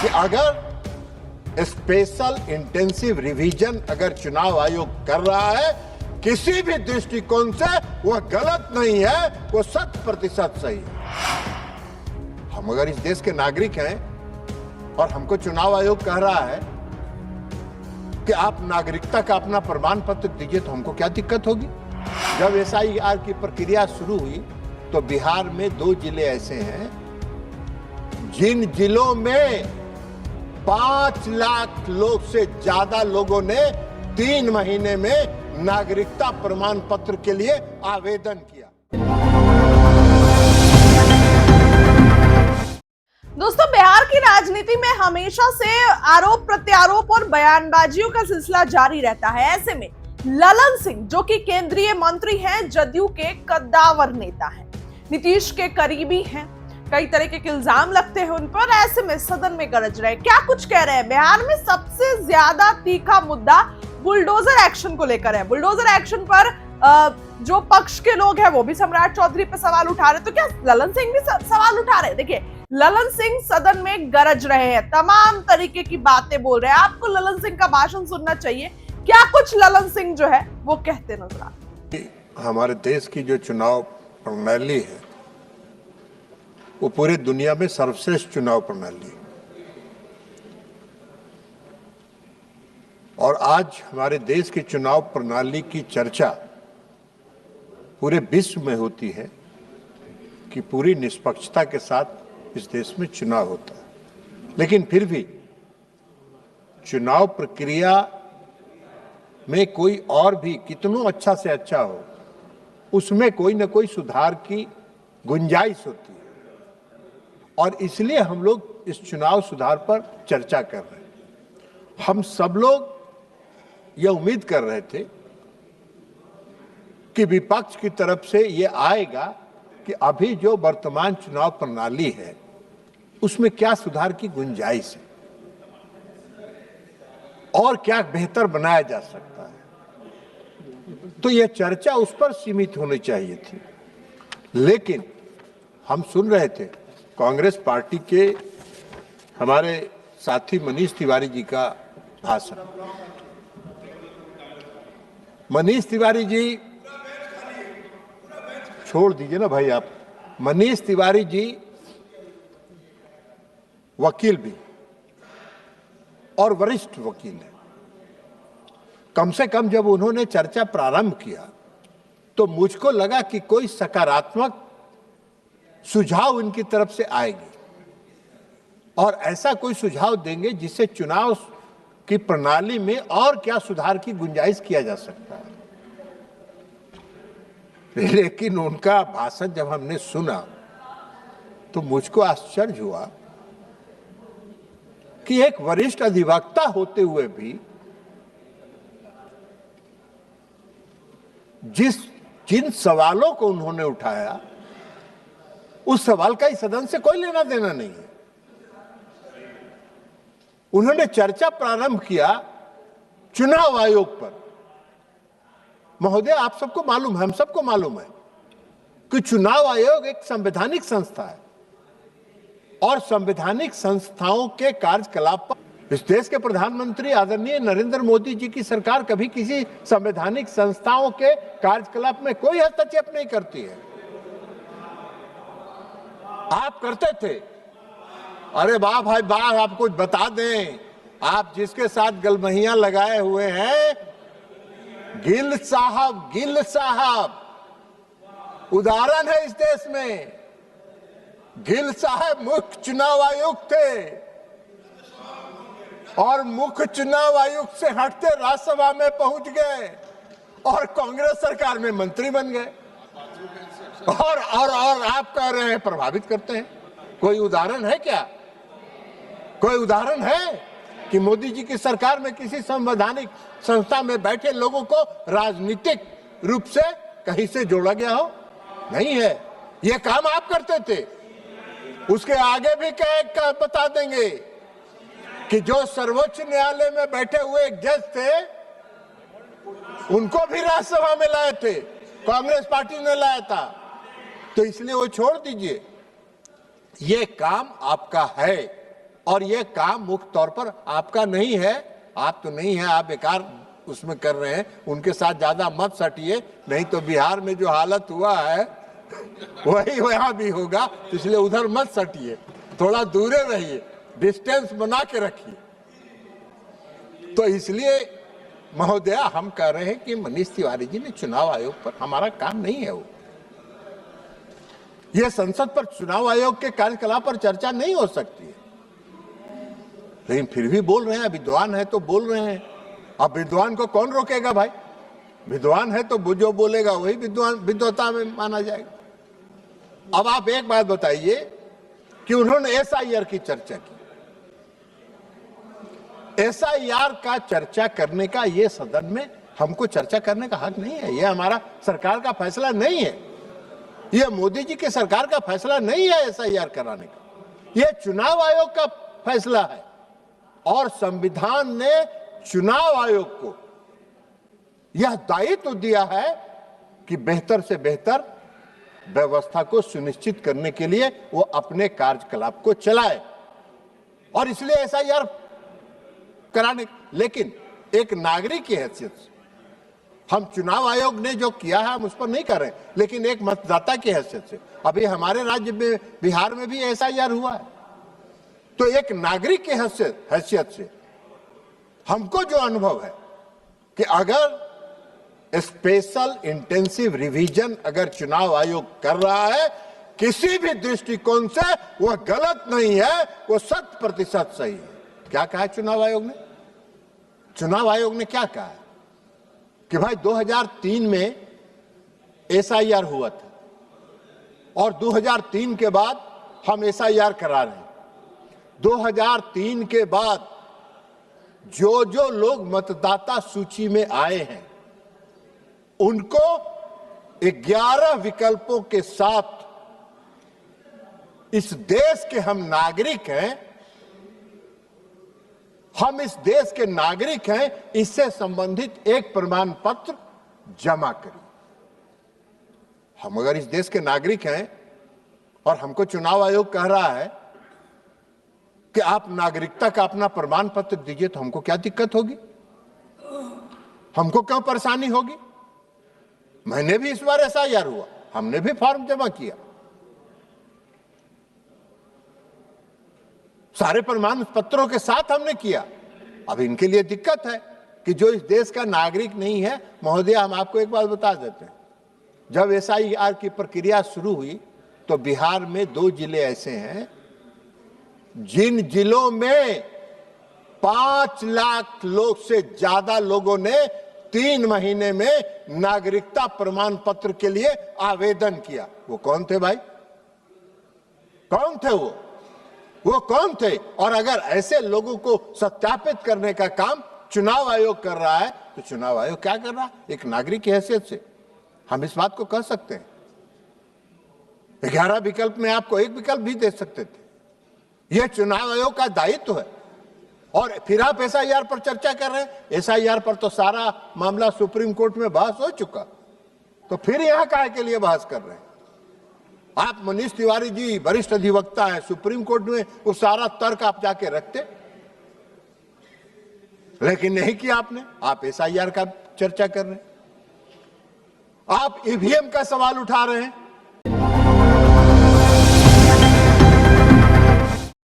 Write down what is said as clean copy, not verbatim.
कि अगर special intensive revision अगर चुनाव आयोग कर रहा है किसी भी दृष्टिकोण से वह गलत नहीं है, वो 100% सही है। हम अगर इस देश के नागरिक हैं और हमको चुनाव आयोग कह रहा है कि आप नागरिकता का अपना प्रमाण पत्र दीजिए, तो हमको क्या दिक्कत होगी? जब एसआईआर की प्रक्रिया शुरू हुई तो बिहार में 2 जिले ऐसे हैं जिन जिलों में 5 लाख लोग से ज्यादा लोगों ने 3 महीने में नागरिकता प्रमाण पत्र के लिए आवेदन किया। दोस्तों, बिहार की राजनीति में हमेशा से आरोप प्रत्यारोप और बयानबाजियों का सिलसिला जारी रहता है। ऐसे में ललन सिंह, जो कि केंद्रीय मंत्री हैं, जदयू के कद्दावर नेता हैं, नीतीश के करीबी हैं, कई तरह के इल्जाम लगते हैं उन पर। ऐसे में सदन में गरज रहे, क्या कुछ कह रहे हैं। बिहार में सबसे ज्यादा तीखा मुद्दा बुलडोजर एक्शन को लेकर है। बुलडोजर एक्शन पर जो पक्ष के लोग हैं वो भी सम्राट चौधरी पे सवाल उठा रहे, तो क्या ललन सिंह भी सवाल उठा रहे हैं? देखिए, ललन सिंह सदन में गरज रहे हैं, तमाम तरीके की बातें बोल रहे हैं। आपको ललन सिंह का भाषण सुनना चाहिए। क्या कुछ ललन सिंह जो है वो कहते नजर आते हैं। हमारे देश की जो चुनाव प्रणाली है वो पूरी दुनिया में सर्वश्रेष्ठ चुनाव प्रणाली है, और आज हमारे देश की चुनाव प्रणाली की चर्चा पूरे विश्व में होती है कि पूरी निष्पक्षता के साथ इस देश में चुनाव होता है। लेकिन फिर भी चुनाव प्रक्रिया में कोई और भी कितनों अच्छा से अच्छा हो, उसमें कोई ना कोई सुधार की गुंजाइश होती है, और इसलिए हम लोग इस चुनाव सुधार पर चर्चा कर रहे हैं। हम सब लोग यह उम्मीद कर रहे थे कि विपक्ष की तरफ से यह आएगा कि अभी जो वर्तमान चुनाव प्रणाली है उसमें क्या सुधार की गुंजाइश है और क्या बेहतर बनाया जा सकता है, तो यह चर्चा उस पर सीमित होनी चाहिए थी। लेकिन हम सुन रहे थे कांग्रेस पार्टी के हमारे साथी मनीष तिवारी जी का भाषण। मनीष तिवारी जी, छोड़ दीजिए ना भाई आप। मनीष तिवारी जी वकील भी और वरिष्ठ वकील है। कम से कम जब उन्होंने चर्चा प्रारंभ किया तो मुझको लगा कि कोई सकारात्मक सुझाव इनकी तरफ से आएगी और ऐसा कोई सुझाव देंगे जिससे चुनाव की प्रणाली में और क्या सुधार की गुंजाइश किया जा सकता है। लेकिन उनका भाषण जब हमने सुना तो मुझको आश्चर्य हुआ कि एक वरिष्ठ अधिवक्ता होते हुए भी जिन सवालों को उन्होंने उठाया उस सवाल का इस सदन से कोई लेना देना नहीं है। उन्होंने चर्चा प्रारंभ किया चुनाव आयोग पर। महोदय, आप सबको मालूम है, हम सबको मालूम है कि चुनाव आयोग एक संवैधानिक संस्था है और संवैधानिक संस्थाओं के कार्यकलाप पर इस देश के प्रधानमंत्री आदरणीय नरेंद्र मोदी जी की सरकार कभी किसी संवैधानिक संस्थाओं के कार्यकलाप में कोई हस्तक्षेप नहीं करती है। आप करते थे। अरे वाह भाई वाह, आप कुछ बता दें। आप जिसके साथ गलमहियां लगाए हुए हैं, गिल साहब उदाहरण है इस देश में। गिल साहब मुख्य चुनाव आयुक्त थे और मुख्य चुनाव आयुक्त से हटते राज्यसभा में पहुंच गए और कांग्रेस सरकार में मंत्री बन गए। और आप कह रहे हैं प्रभावित करते हैं। कोई उदाहरण है क्या? कोई उदाहरण है कि मोदी जी की सरकार में किसी संवैधानिक संस्था में बैठे लोगों को राजनीतिक रूप से कहीं से जोड़ा गया हो? नहीं है। ये काम आप करते थे। उसके आगे भी क्या बता देंगे कि जो सर्वोच्च न्यायालय में बैठे हुए एक जज थे उनको भी राज्यसभा में लाए थे, कांग्रेस पार्टी ने लाया था। तो इसलिए वो छोड़ दीजिए, ये काम आपका है और ये काम मुख्य तौर पर आपका नहीं है, आप तो नहीं है, आप बेकार उसमें कर रहे हैं, उनके साथ ज्यादा मत सटिए, नहीं तो बिहार में जो हालत हुआ है वही वहां भी होगा, इसलिए उधर मत सटिए, थोड़ा दूर रहिए, डिस्टेंस बना के रखिए। तो इसलिए महोदया हम कह रहे हैं कि मनीष तिवारी जी ने चुनाव आयोग पर, हमारा काम नहीं है वो, यह संसद पर चुनाव आयोग के कार्यकलाप पर चर्चा नहीं हो सकती है, लेकिन फिर भी बोल रहे हैं, विद्वान है तो बोल रहे हैं। अब विद्वान को कौन रोकेगा भाई, विद्वान है तो जो बोलेगा वही विद्वता में माना जाएगा। अब आप एक बात बताइए कि उन्होंने एसआईआर की चर्चा की, एसआईआर का चर्चा करने का ये सदन में हमको चर्चा करने का हक नहीं है, ये हमारा सरकार का फैसला नहीं है, ये मोदी जी की सरकार का फैसला नहीं है एसआईआर कराने का, ये चुनाव आयोग का फैसला है। और संविधान ने चुनाव आयोग को यह दायित्व दिया है कि बेहतर से बेहतर व्यवस्था को सुनिश्चित करने के लिए वो अपने कार्यकलाप को चलाए, और इसलिए एसआईआर कराने, लेकिन एक नागरिक की हैसियत से हम चुनाव आयोग ने जो किया है हम उस पर नहीं कर रहे, लेकिन एक मतदाता की हैसियत से अभी हमारे राज्य में बिहार में भी एसआईआर हुआ है, तो एक नागरिक की हैसियत से हमको जो अनुभव है कि अगर स्पेशल इंटेंसिव रिवीजन अगर चुनाव आयोग कर रहा है किसी भी दृष्टिकोण से वह गलत नहीं है, वो 100% सही है। क्या कहा चुनाव आयोग ने? चुनाव आयोग ने क्या कहा कि भाई 2003 में एसआईआर हुआ था और 2003 के बाद हम एसआईआर करा रहे हैं। 2003 के बाद जो जो लोग मतदाता सूची में आए हैं उनको 11 विकल्पों के साथ इस देश के हम नागरिक हैं, हम इस देश के नागरिक हैं, इससे संबंधित एक प्रमाण पत्र जमा करिए। हम अगर इस देश के नागरिक हैं और हमको चुनाव आयोग कह रहा है कि आप नागरिकता का अपना प्रमाण पत्र दीजिए, तो हमको क्या दिक्कत होगी, हमको क्यों परेशानी होगी? मैंने भी इस बार एसआईआर हुआ, हमने भी फॉर्म जमा किया, सारे प्रमाण पत्रों के साथ हमने किया। अब इनके लिए दिक्कत है कि जो इस देश का नागरिक नहीं है। महोदय, हम आपको एक बात बता देते हैं, जब एसआईआर की प्रक्रिया शुरू हुई तो बिहार में 2 जिले ऐसे हैं जिन जिलों में 5 लाख लोग से ज्यादा लोगों ने 3 महीने में नागरिकता प्रमाण पत्र के लिए आवेदन किया। वो कौन थे भाई? कौन थे वो कौन थे? और अगर ऐसे लोगों को सत्यापित करने का काम चुनाव आयोग कर रहा है तो चुनाव आयोग क्या कर रहा है? एक नागरिक की हैसियत से हम इस बात को कह सकते हैं। 11 विकल्प में आपको एक विकल्प भी दे सकते थे। यह चुनाव आयोग का दायित्व है। और फिर आप एसआईआर पर चर्चा कर रहे हैं। एसआईआर पर तो सारा मामला सुप्रीम कोर्ट में बहस हो चुका, तो फिर यहां काहे के लिए बहस कर रहे हैं? आप मनीष तिवारी जी वरिष्ठ अधिवक्ता हैं, सुप्रीम कोर्ट में वो सारा तर्क आप जाके रखते, लेकिन नहीं किया आपने। आप एसआईआर का चर्चा कर रहे हैं, आप ईवीएम का सवाल उठा रहे हैं।